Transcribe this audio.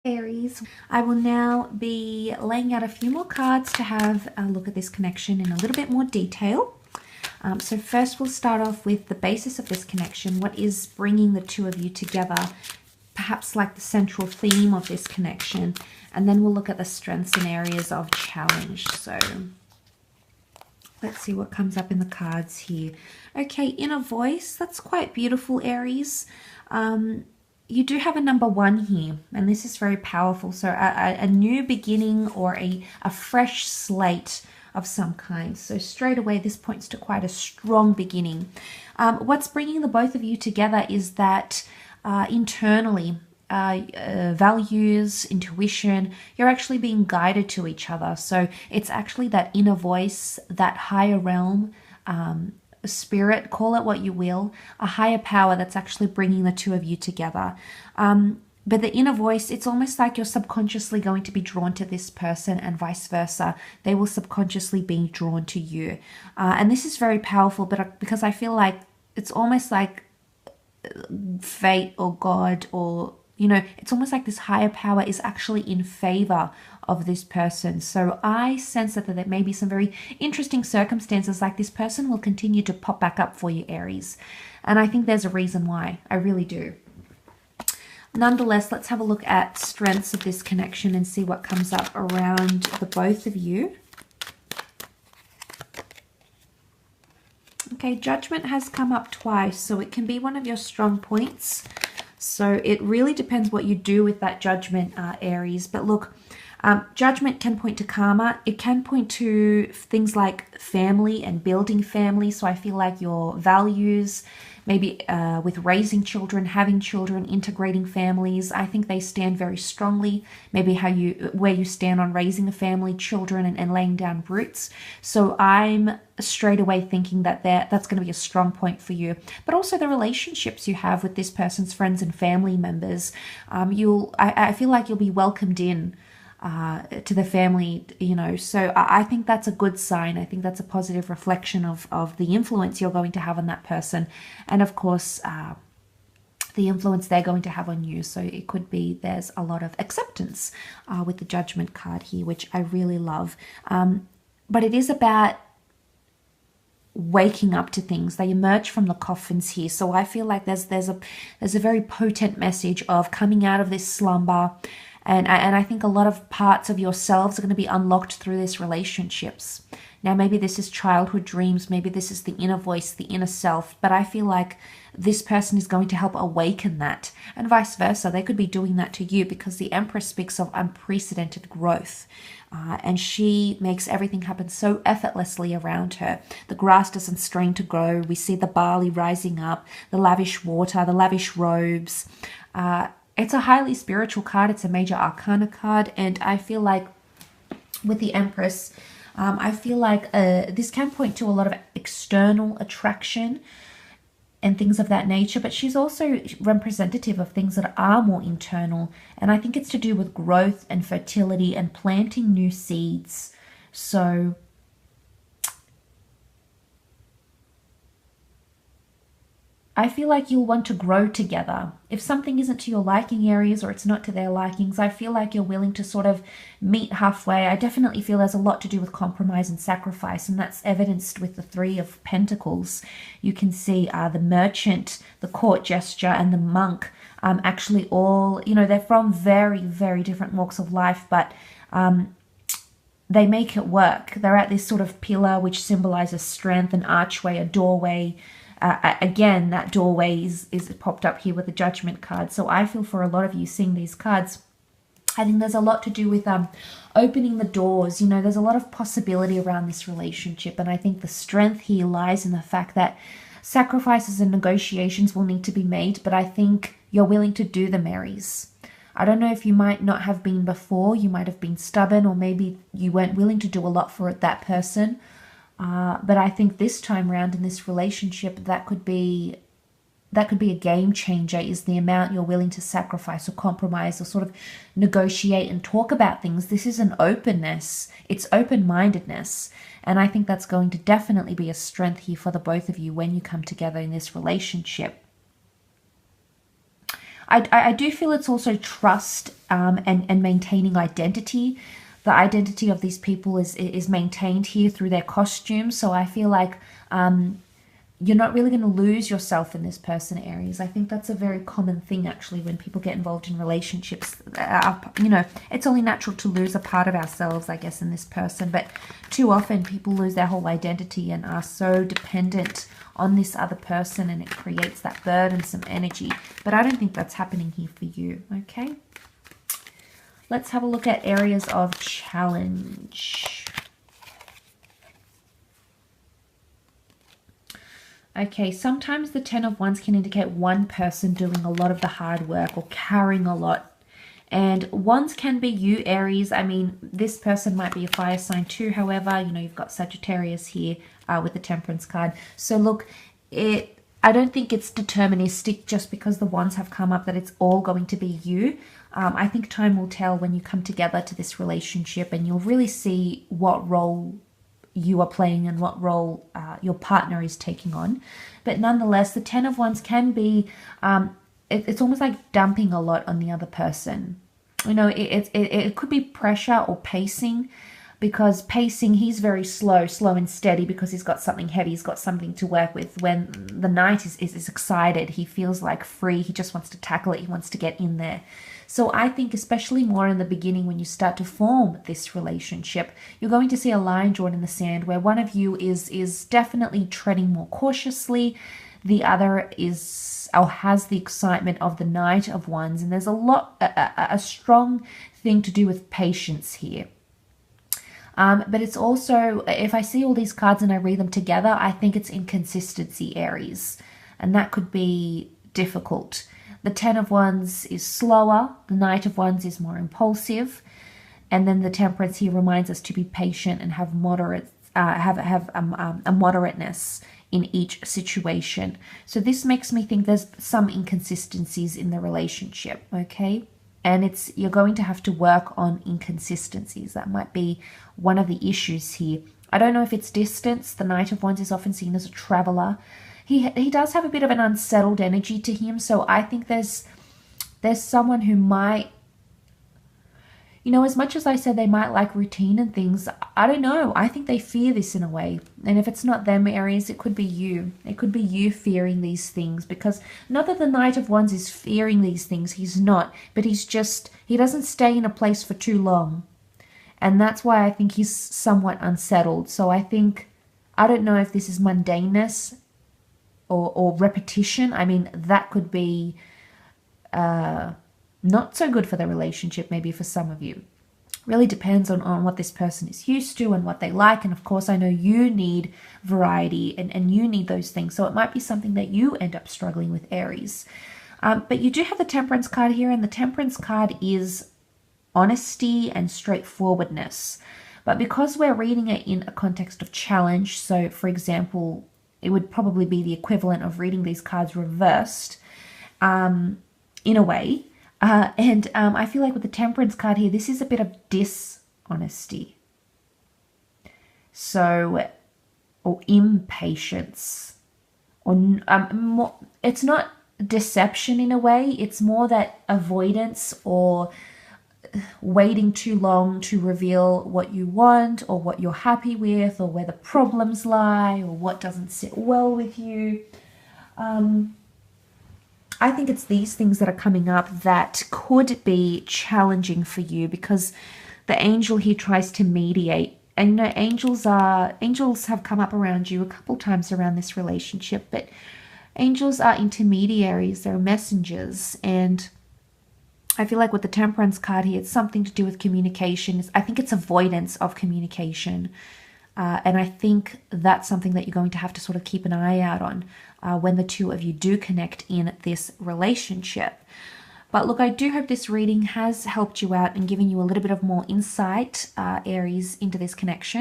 Aries. I will now be laying out a few more cards to have a look at this connection in a little bit more detail. So first we'll start off with the basis of this connection. What is bringing the two of you together? Perhaps like the central theme of this connection. And then we'll look at the strengths and areas of challenge. So let's see what comes up in the cards here. Okay, inner voice. That's quite beautiful, Aries. You do have a number 1 here, and this is very powerful. So a new beginning or a fresh slate of some kind. So straight away, this points to quite a strong beginning. What's bringing the both of you together is that internally, values, intuition, you're actually being guided to each other. So it's actually that inner voice, that higher realm, spirit, call it what you will, a higher power that's actually bringing the two of you together. But the inner voice, it's almost like you're subconsciously going to be drawn to this person and vice versa. They will subconsciously be drawn to you. And this is very powerful, but because I feel like it's almost like fate or God, or it's almost like this higher power is actually in favor of this person. So I sense that there may be some very interesting circumstances, like this person will continue to pop back up for you, Aries. And I think there's a reason why. I really do. Nonetheless, let's have a look at strengths of this connection and see what comes up around the both of you. Okay, judgment has come up twice, so it can be one of your strong points. So it really depends what you do with that judgment, Aries. But look, judgment can point to karma. It can point to things like family and building family. So I feel like your values, maybe with raising children, having children, integrating families, I think they stand very strongly. Maybe where you stand on raising a family, children, and laying down roots. So I'm straight away thinking that that's going to be a strong point for you. But also the relationships you have with this person's friends and family members. I feel like you'll be welcomed in to the family, so I think that's a good sign. I think that's a positive reflection of the influence you're going to have on that person, and of course the influence they're going to have on you. So it could be there's a lot of acceptance with the judgment card here, which I really love, but it is about waking up to things. They emerge from the coffins here, so I feel like there's a very potent message of coming out of this slumber. And I think a lot of parts of yourselves are going to be unlocked through these relationships. Now, maybe this is childhood dreams. Maybe this is the inner voice, the inner self. But I feel like this person is going to help awaken that. And vice versa. They could be doing that to you, because the Empress speaks of unprecedented growth. And she makes everything happen so effortlessly around her. The grass doesn't strain to grow. We see the barley rising up, the lavish water, the lavish robes. It's a highly spiritual card. It's a major arcana card. And I feel like with the Empress, I feel like this can point to a lot of external attraction and things of that nature. But she's also representative of things that are more internal. And I think it's to do with growth and fertility and planting new seeds. So I feel like you'll want to grow together. If something isn't to your liking, Aries, or it's not to their likings, I feel like you're willing to sort of meet halfway. I definitely feel there's a lot to do with compromise and sacrifice, and that's evidenced with the Three of Pentacles. You can see the Merchant, the Court Gesture, and the Monk actually all, they're from very, very different walks of life, but they make it work. They're at this sort of pillar which symbolizes strength, an archway, a doorway. Again, that doorway is popped up here with the Judgment card. So I feel for a lot of you seeing these cards, I think there's a lot to do with opening the doors. There's a lot of possibility around this relationship. And I think the strength here lies in the fact that sacrifices and negotiations will need to be made. But I think you're willing to do them, Aries. I don't know if you might not have been before. You might have been stubborn, or maybe you weren't willing to do a lot for that person. But I think this time around in this relationship, that could be a game changer, is the amount you're willing to sacrifice or compromise or sort of negotiate and talk about things. This is an openness. It's open-mindedness. And I think that's going to definitely be a strength here for the both of you when you come together in this relationship. I do feel it's also trust and maintaining identity. The identity of these people is maintained here through their costumes. So I feel like you're not really going to lose yourself in this person, Aries. I think that's a very common thing, actually, when people get involved in relationships. You know, it's only natural to lose a part of ourselves, I guess, in this person. But too often people lose their whole identity and are so dependent on this other person, and it creates that burdensome energy. But I don't think that's happening here for you, okay? Let's have a look at areas of challenge. Okay, sometimes the Ten of Wands can indicate one person doing a lot of the hard work or carrying a lot. And Wands can be you, Aries. I mean, this person might be a fire sign too. However, you know, you've got Sagittarius here with the Temperance card. So look, I don't think it's deterministic just because the Wands have come up that it's all going to be you. I think time will tell when you come together to this relationship, and you'll really see what role you are playing and what role your partner is taking on. But nonetheless, the Ten of Wands can be, it's almost like dumping a lot on the other person. You know, it could be pressure or pacing, because pacing, he's very slow and steady because he's got something heavy, he's got something to work with. When the Knight is excited, he feels like free, he just wants to tackle it, he wants to get in there. So I think especially more in the beginning, when you start to form this relationship, you're going to see a line drawn in the sand where one of you is definitely treading more cautiously, the other is or has the excitement of the Knight of Wands, and there's a strong thing to do with patience here. But it's also, if I see all these cards and I read them together, I think it's inconsistency, Aries, and that could be difficult. The Ten of Wands is slower, the Knight of Wands is more impulsive, and then the Temperance here reminds us to be patient and have moderate, a moderateness in each situation. So this makes me think there's some inconsistencies in the relationship, okay? And you're going to have to work on inconsistencies. That might be one of the issues here. I don't know if it's distance. The Knight of Wands is often seen as a traveler. He does have a bit of an unsettled energy to him. So I think there's someone who might, you know, as much as I said they might like routine and things, I don't know. I think they fear this in a way. And if it's not them, Aries, it could be you. It could be you fearing these things, because not that the Knight of Wands is fearing these things. He's not. But he doesn't stay in a place for too long. And that's why I think he's somewhat unsettled. So I don't know if this is mundaneness or repetition. I mean, that could be not so good for the relationship, maybe for some of you. Really depends on what this person is used to and what they like. And of course, I know you need variety and you need those things. So it might be something that you end up struggling with, Aries. But you do have the Temperance card here, and the Temperance card is honesty and straightforwardness. But because we're reading it in a context of challenge, so for example, it would probably be the equivalent of reading these cards reversed in a way. I feel like with the Temperance card here, this is a bit of dishonesty. So, or impatience. Or more, it's not deception in a way. It's more that avoidance or waiting too long to reveal what you want or what you're happy with or where the problems lie or what doesn't sit well with you. I think it's these things that are coming up that could be challenging for you, because the angel here tries to mediate. And you know, angels have come up around you a couple times around this relationship, but angels are intermediaries, they're messengers. And I feel like with the Temperance card here, it's something to do with communication. I think it's avoidance of communication. And I think that's something that you're going to have to sort of keep an eye out on when the two of you do connect in this relationship. But look, I do hope this reading has helped you out and given you a little bit of more insight, Aries, into this connection.